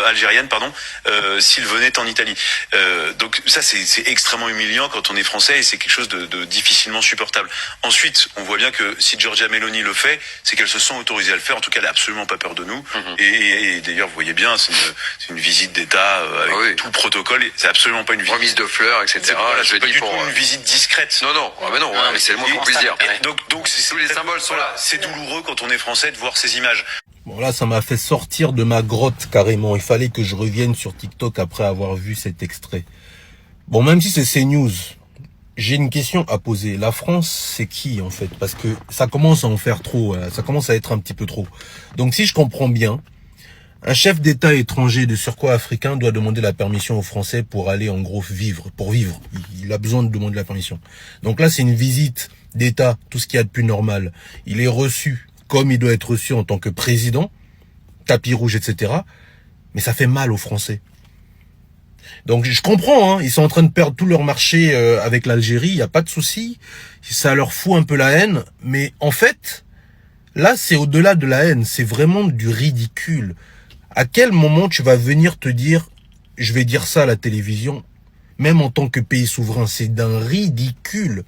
algérienne, pardon, s'il venait en Italie. Donc ça, c'est extrêmement humiliant quand on est français et c'est quelque chose de difficilement supportable. Ensuite, on voit bien que si Giorgia Meloni le fait, c'est qu'elle se sent autorisée à le faire. En tout cas, elle a absolument pas peur de nous. Et d'ailleurs, vous voyez bien, c'est une visite d'État avec tout le protocole. C'est absolument pas une visite. Remise de fleurs, etc. Voilà, c'est pas du tout une visite discrète. Non, mais c'est le moins qu'on puisse dire. Donc tous les symboles sont là. C'est douloureux quand on est français de voir ces images. Bon là, ça m'a fait sortir de ma grotte carrément. Il fallait que je revienne sur TikTok après avoir vu cet extrait. Bon, même si c'est CNews, j'ai une question à poser. La France, c'est qui en fait? Parce que ça commence à en faire trop, ça commence à être un petit peu trop. Donc si je comprends bien, un chef d'État étranger de surcroît africain doit demander la permission aux Français pour aller en gros vivre, pour vivre. Il a besoin de demander la permission. Donc là, c'est une visite d'État, tout ce qu'il y a de plus normal. Il est reçu comme il doit être reçu en tant que président, tapis rouge, etc. Mais ça fait mal aux Français. Donc je comprends, hein, ils sont en train de perdre tout leur marché avec l'Algérie, il n'y a pas de souci. Ça leur fout un peu la haine. Mais en fait, là, c'est au-delà de la haine, c'est vraiment du ridicule. À quel moment tu vas venir te dire, je vais dire ça à la télévision, même en tant que pays souverain, c'est d'un ridicule.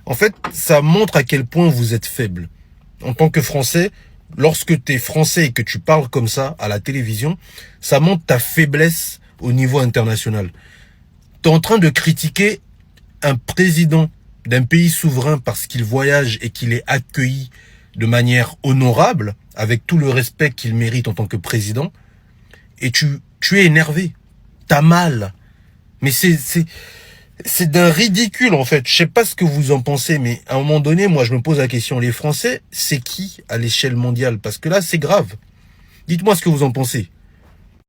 En fait, ça montre à quel point vous êtes faible. En tant que Français, lorsque tu es Français et que tu parles comme ça à la télévision, ça montre ta faiblesse au niveau international. Tu es en train de critiquer un président d'un pays souverain parce qu'il voyage et qu'il est accueilli de manière honorable, avec tout le respect qu'il mérite en tant que président, et tu es énervé, t'as mal. Mais c'est d'un ridicule en fait. Je sais pas ce que vous en pensez, mais à un moment donné, moi je me pose la question, les Français, c'est qui à l'échelle mondiale? Parce que là, c'est grave. Dites-moi ce que vous en pensez.